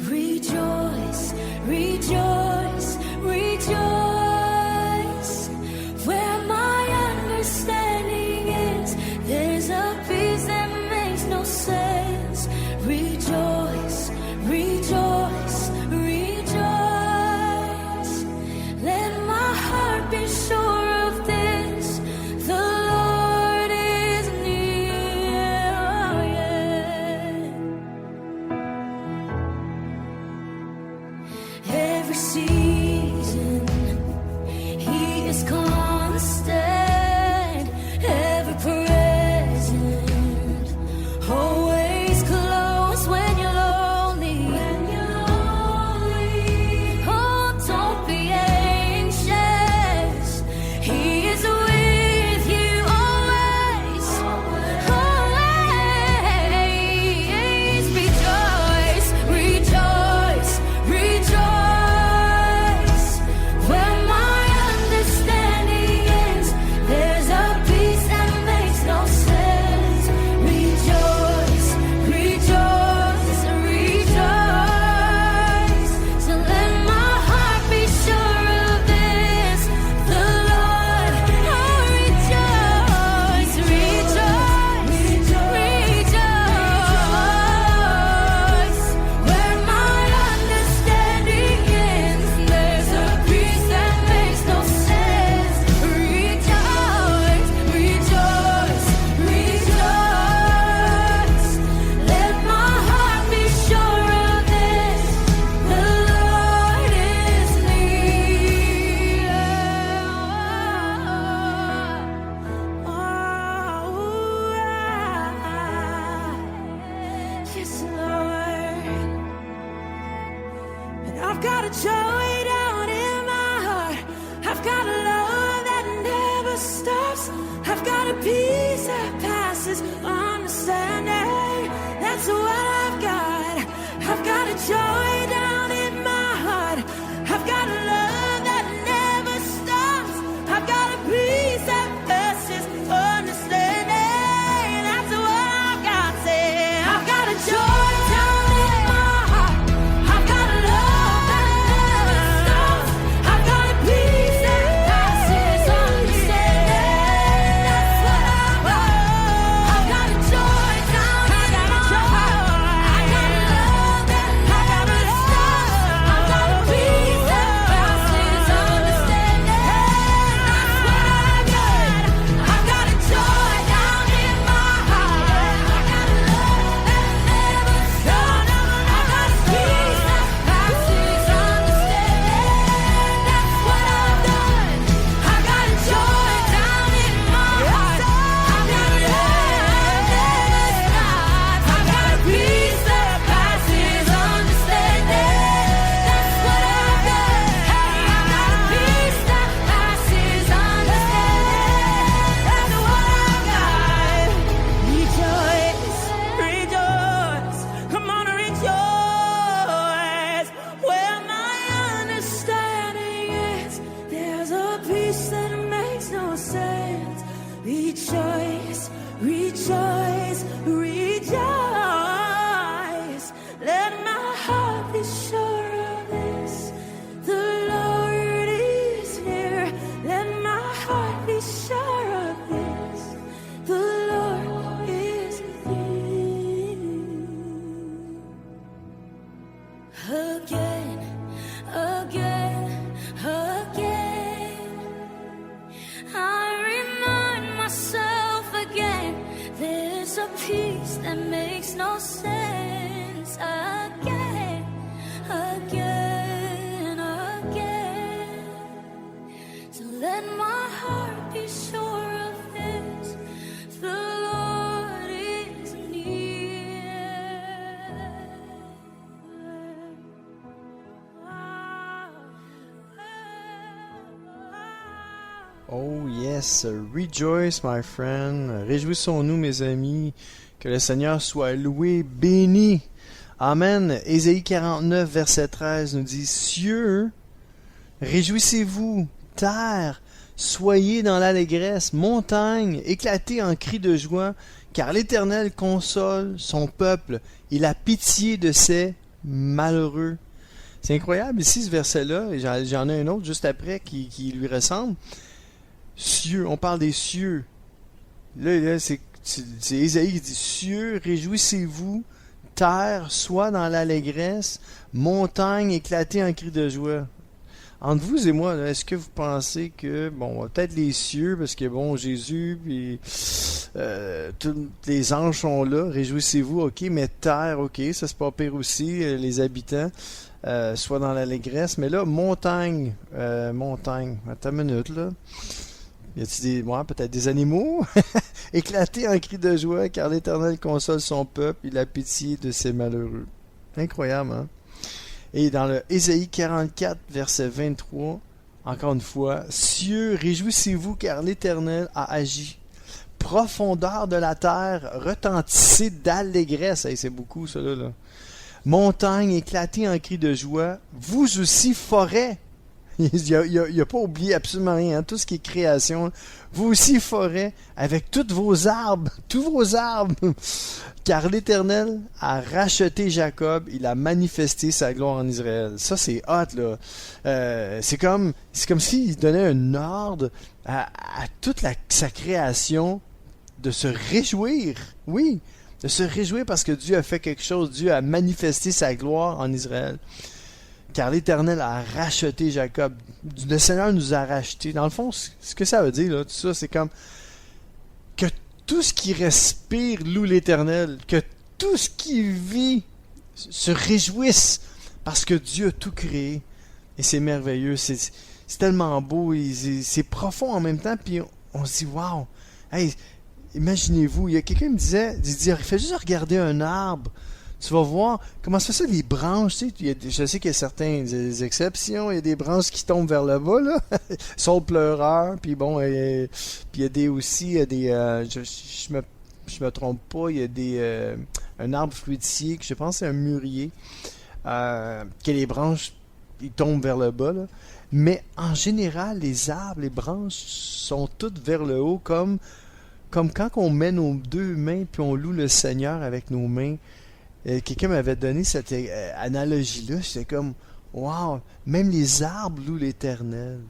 Rejoice, rejoice, rejoice. Where my understanding ends, there's a peace that makes no sense. Rejoice, rejoice, rejoice. Let my heart be sure of this: the Lord is near. Oh, yeah. Every season, He is constant, ever present, always close when you're lonely. Oh, don't be anxious. He is with you always, always. Rejoice, rejoice, rejoice. Where my understanding ends, there's a peace that makes no sense. Rejoice, rejoice, rejoice. So let my heart be sure of this: the Lord. Oh, rejoice, rejoice, rejoice. Where my understanding ends, there's a peace that makes no sense. Rejoice, rejoice, rejoice. Let my heart be sure of this: the Lord is near. Yes, Lord. And I've got a joy down in my heart. I've got a love that never stops. I've got a peace that passes understanding. That's what I've got. I've got a joy down in my heart. I've got a love that never stops. I've got a peace that passes understanding. That's what I've got. Say, I've got a joy down in my heart. I've got a love that never stops. I've got a peace that passes understanding. That's what I've got. I've got a joy down in my heart. I've got a love that never stops. I've got a peace that passes understanding. That's what I've got. I've got a joy down in my heart. I've got a love that never stops. I've got a peace that passes understanding. That's what I've done. I've got a joy down in my heart. I've got a love that never stops. I've got a peace that passes understanding. That's what I've got. Hey, I've got a peace that passes understanding. That's what I've got. Rejoice, rejoice. Come on, rejoice. Where my understanding is, there's a peace that makes no sense. Rejoice, rejoice, rejoice. Let my heart be sure of this: the Lord is near. Let my heart be sure of this: the Lord is near. Again, again, again, I remind myself again, there's a peace that makes no sense. Again, again, again. So let my heart be sure of this: the Lord is near. Oh yes, rejoice my friend, réjouissons-nous mes amis, Que le Seigneur soit loué, béni. Amen. Ésaïe 49, verset 13 nous dit, cieux, réjouissez-vous, terre, soyez dans l'allégresse, montagne, éclatez en cris de joie, car l'Éternel console son peuple, il a pitié de ses malheureux. C'est incroyable ici ce verset-là, et j'en ai un autre juste après qui lui ressemble. Cieux, on parle des cieux. Là c'est Ésaïe qui dit, cieux, réjouissez-vous, terre, soit dans l'allégresse, montagne, éclatez en cris de joie. Entre vous et moi, là, est-ce que vous pensez que, bon, peut-être les cieux, parce que, bon, Jésus, puis tous les anges sont là, réjouissez-vous, ok, mais terre, ok, ça c'est pas pire aussi, les habitants, soit dans l'allégresse, mais là, montagne, attends une minute, là. Y a-t-il peut-être des animaux? Éclatez en cris de joie, car l'Éternel console son peuple, il a pitié de ses malheureux. Incroyable, hein? Et dans le Ésaïe 44, verset 23, encore une fois, cieux, réjouissez-vous, car l'Éternel a agi. Profondeur de la terre, retentissez d'allégresse. Hey, c'est beaucoup, ça, là. Montagne, éclatez en cris de joie. Vous aussi, forêt. Il n'a pas oublié absolument rien, hein, tout ce qui est création. Vous aussi, forêt, avec tous vos arbres, car l'Éternel a racheté Jacob, il a manifesté sa gloire en Israël. Ça, c'est hot, là. C'est comme s'il donnait un ordre à toute sa création de se réjouir. Oui, de se réjouir parce que Dieu a fait quelque chose. Dieu a manifesté sa gloire en Israël. Car l'Éternel a racheté Jacob. Le Seigneur nous a rachetés. Dans le fond, ce que ça veut dire, là, tout ça, c'est comme que tout ce qui respire loue l'Éternel, que tout ce qui vit se réjouisse parce que Dieu a tout créé. Et c'est merveilleux, c'est tellement beau, c'est profond en même temps, puis on se dit, wow, hey, imaginez-vous, il y a quelqu'un qui me disait, fais juste regarder un arbre. Tu vas voir comment ça fait ça, les branches, tu sais, je sais qu'il y a certaines exceptions, il y a des branches qui tombent vers le bas, là, saule pleureur, puis bon, puis il y a des aussi, il y a des, je me trompe pas, il y a des, un arbre fruitier, que je pense c'est un mûrier, que les branches, ils tombent vers le bas, là. Mais en général, les arbres, les branches sont toutes vers le haut, comme quand on met nos deux mains, puis on loue le Seigneur avec nos mains. Quelqu'un m'avait donné cette analogie-là. J'étais comme, wow, même les arbres louent l'Éternel.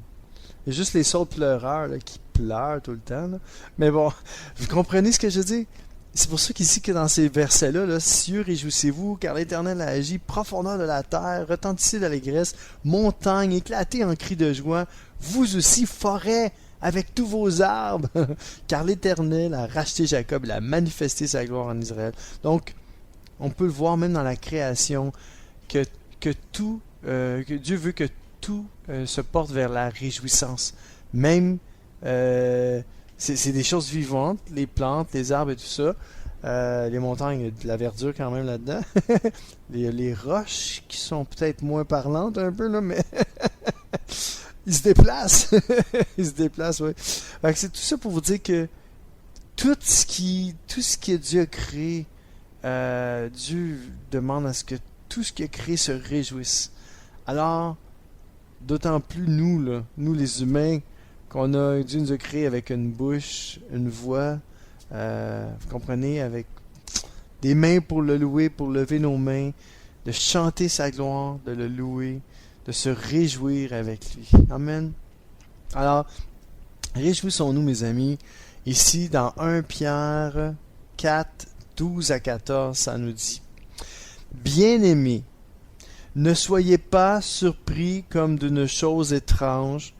Il y a juste les saules pleureurs là, qui pleurent tout le temps. Là. Mais bon, vous comprenez ce que je dis? C'est pour ça qu'ici, que dans ces versets-là, là, cieux, réjouissez-vous, car l'Éternel a agi, profondeur de la terre, retentissez d'allégresse, montagne, éclatez en cris de joie, vous aussi, forêt, avec tous vos arbres, car l'Éternel a racheté Jacob, il a manifesté sa gloire en Israël. Donc, on peut le voir même dans la création, que Dieu veut que tout se porte vers la réjouissance. Même, c'est des choses vivantes, les plantes, les arbres et tout ça. Les montagnes, il y a de la verdure quand même là-dedans. les roches qui sont peut-être moins parlantes un peu, là, mais ils se déplacent. Ils se déplacent, oui. C'est tout ça pour vous dire que tout ce que Dieu a créé, Dieu demande à ce que tout ce qu'il a créé se réjouisse. Alors, d'autant plus nous les humains, Dieu nous a créé avec une bouche, une voix, vous comprenez, avec des mains pour le louer, pour lever nos mains, de chanter sa gloire, de le louer, de se réjouir avec lui. Amen. Alors, réjouissons-nous, mes amis. Ici, dans 1 Pierre 4, 12 à 14, ça nous dit: Bien-aimés, ne soyez pas surpris comme d'une chose étrange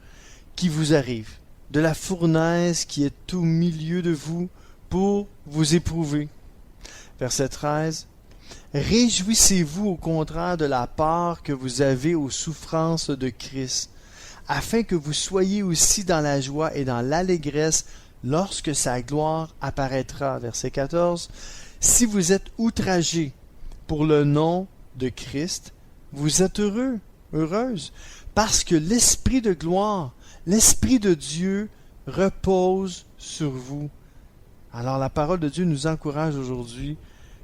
qui vous arrive, de la fournaise qui est au milieu de vous pour vous éprouver. Verset 13. Réjouissez-vous au contraire de la part que vous avez aux souffrances de Christ, afin que vous soyez aussi dans la joie et dans l'allégresse lorsque sa gloire apparaîtra. Verset 14. Si vous êtes outragés pour le nom de Christ, vous êtes heureux, heureuse, parce que l'Esprit de gloire, l'Esprit de Dieu repose sur vous. Alors la parole de Dieu nous encourage aujourd'hui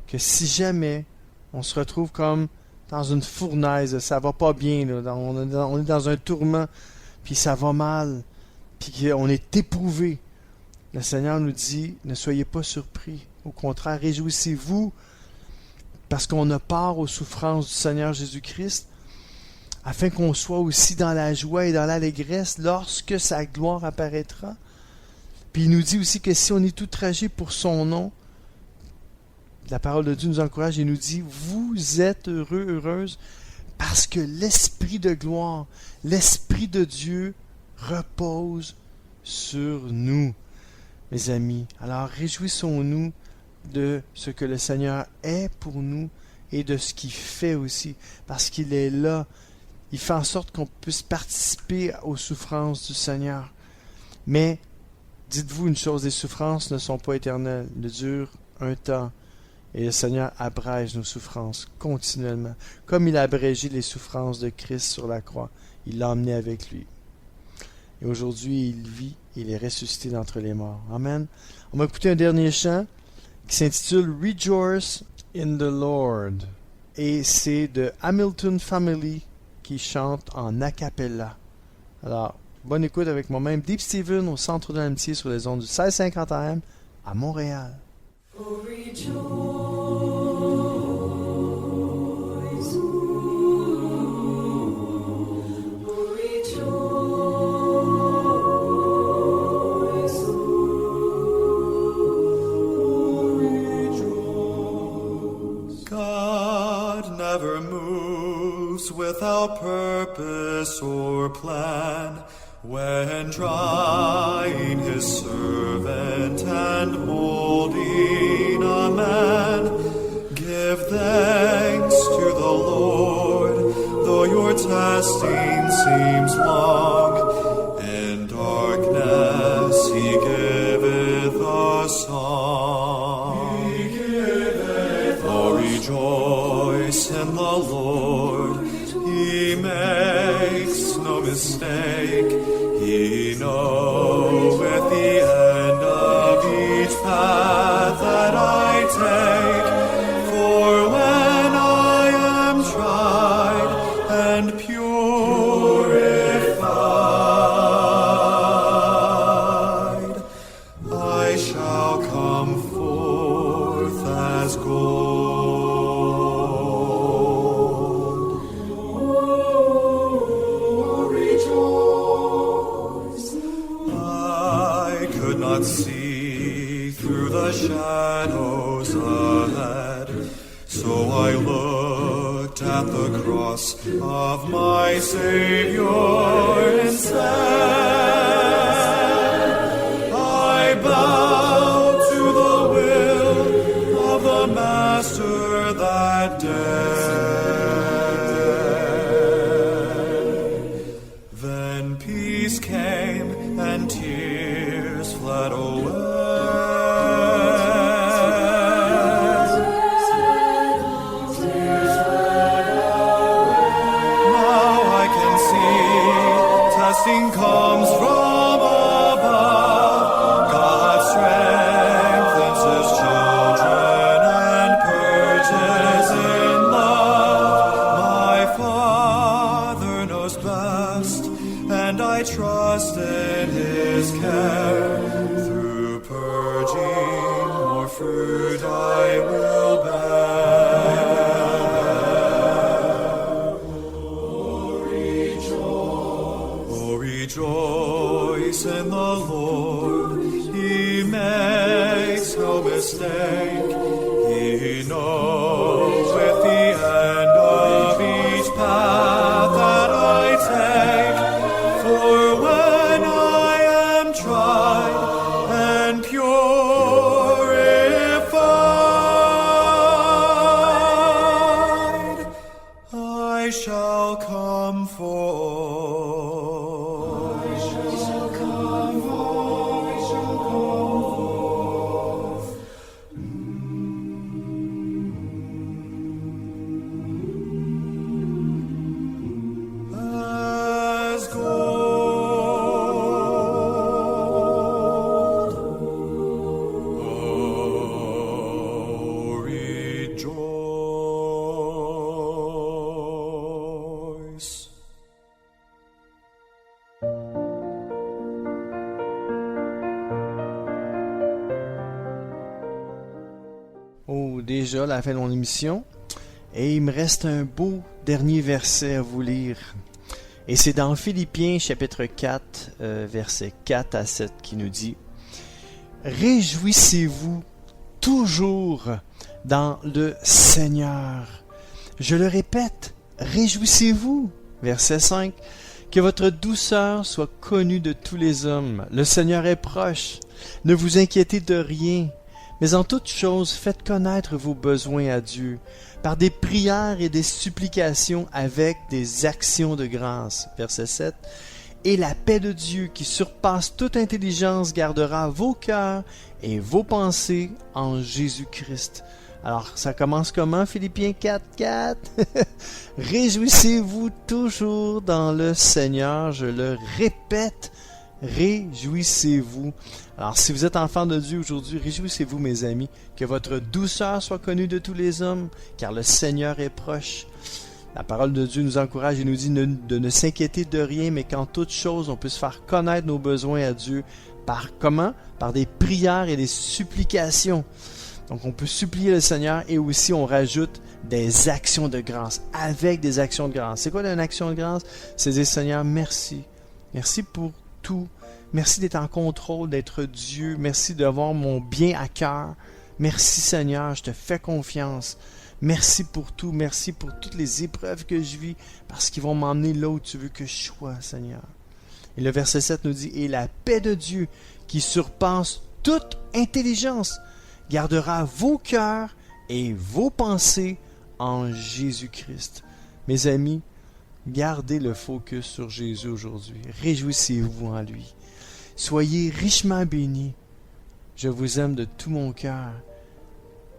que si jamais on se retrouve comme dans une fournaise, ça va pas bien, là, on est dans un tourment, puis ça va mal, puis qu'on est éprouvé, le Seigneur nous dit, ne soyez pas surpris. Au contraire, réjouissez-vous parce qu'on a part aux souffrances du Seigneur Jésus-Christ, afin qu'on soit aussi dans la joie et dans l'allégresse lorsque sa gloire apparaîtra. Puis il nous dit aussi que si on est outragé pour son nom, la parole de Dieu nous encourage et nous dit, vous êtes heureux, heureuses, parce que l'Esprit de gloire, l'Esprit de Dieu repose sur nous, mes amis. Alors réjouissons-nous de ce que le Seigneur est pour nous et de ce qu'il fait aussi, parce qu'il est là. Il fait en sorte qu'on puisse participer aux souffrances du Seigneur. Mais dites-vous une chose, les souffrances ne sont pas éternelles, elles durent un temps. Et le Seigneur abrège nos souffrances continuellement. Comme il a abrégé les souffrances de Christ sur la croix, il l'a emmené avec lui. Et aujourd'hui, il vit, il est ressuscité d'entre les morts. Amen. On va écouter un dernier chant qui s'intitule Rejoice in the Lord. Et c'est de Hamilton Family qui chante en a cappella. Alors, bonne écoute avec moi-même, Deep Steven au Centre de l'Amitié sur les ondes du 1650 AM à Montréal. Oh, rejoice. Oh, rejoice. God never moves without purpose or plan. When trying his servant and holding a man, give thanks to the Lord, though your testing seems long. In darkness he giveth a song. Oh, rejoice in the Lord, he makes no mistake. He knoweth the end of each path that I take. For when I am tried and purified, I shall come forth as gold. See through the shadows ahead, so I looked at the cross of my Savior instead. I bowed to the will of the Master that day. Then peace came and tears fled away. Now I can see testing comes from above. God strengthens his children and purges in love. My Father knows best, and I trust in his care. Through purging, more fruit I will bear. Oh, rejoice in the Lord, he makes no mistake. He knows with the end of each path that I take. For when I am tried and purified, Oh, déjà, la fin de mon émission. Et il me reste un beau dernier verset à vous lire. Et c'est dans Philippiens chapitre 4, versets 4 à 7 qui nous dit « Réjouissez-vous toujours dans le Seigneur. Je le répète, réjouissez-vous. » Verset 5 « Que votre douceur soit connue de tous les hommes. Le Seigneur est proche. Ne vous inquiétez de rien. Mais en toute chose, faites connaître vos besoins à Dieu, par des prières et des supplications avec des actions de grâce. » Verset 7. « Et la paix de Dieu, qui surpasse toute intelligence, gardera vos cœurs et vos pensées en Jésus-Christ. » Alors, ça commence comment, Philippiens 4:4? Réjouissez-vous toujours dans le Seigneur, je le répète, réjouissez-vous. Alors, si vous êtes enfant de Dieu aujourd'hui, réjouissez-vous, mes amis, que votre douceur soit connue de tous les hommes, car le Seigneur est proche. La parole de Dieu nous encourage et nous dit de ne s'inquiéter de rien, mais qu'en toute chose, on puisse faire connaître nos besoins à Dieu. Par comment? Par des prières et des supplications. Donc, on peut supplier le Seigneur et aussi on rajoute des actions de grâce, avec des actions de grâce. C'est quoi une action de grâce? C'est dire, Seigneur, merci. Merci pour tout. Merci d'être en contrôle, d'être Dieu. Merci d'avoir mon bien à cœur. Merci Seigneur, je te fais confiance. Merci pour tout. Merci pour toutes les épreuves que je vis, parce qu'ils vont m'emmener là où tu veux que je sois, Seigneur. Et le verset 7 nous dit, « Et la paix de Dieu, qui surpasse toute intelligence, gardera vos cœurs et vos pensées en Jésus-Christ. » Mes amis, gardez le focus sur Jésus aujourd'hui. Réjouissez-vous en lui. Soyez richement bénis. Je vous aime de tout mon cœur.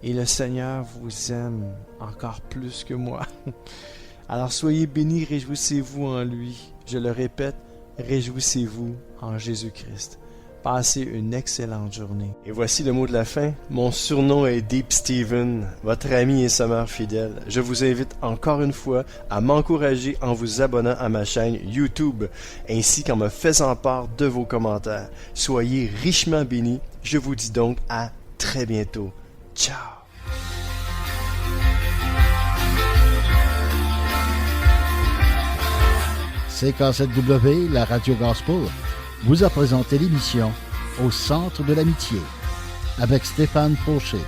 Et le Seigneur vous aime encore plus que moi. Alors soyez bénis, réjouissez-vous en lui. Je le répète, réjouissez-vous en Jésus-Christ. Passez une excellente journée. Et voici le mot de la fin. Mon surnom est Deep Steven, votre ami et sommeur fidèle. Je vous invite encore une fois à m'encourager en vous abonnant à ma chaîne YouTube, ainsi qu'en me faisant part de vos commentaires. Soyez richement bénis. Je vous dis donc à très bientôt. Ciao! CK7W, la radio gospel, vous a présenté l'émission Au centre de l'amitié avec Stéphane Fauché.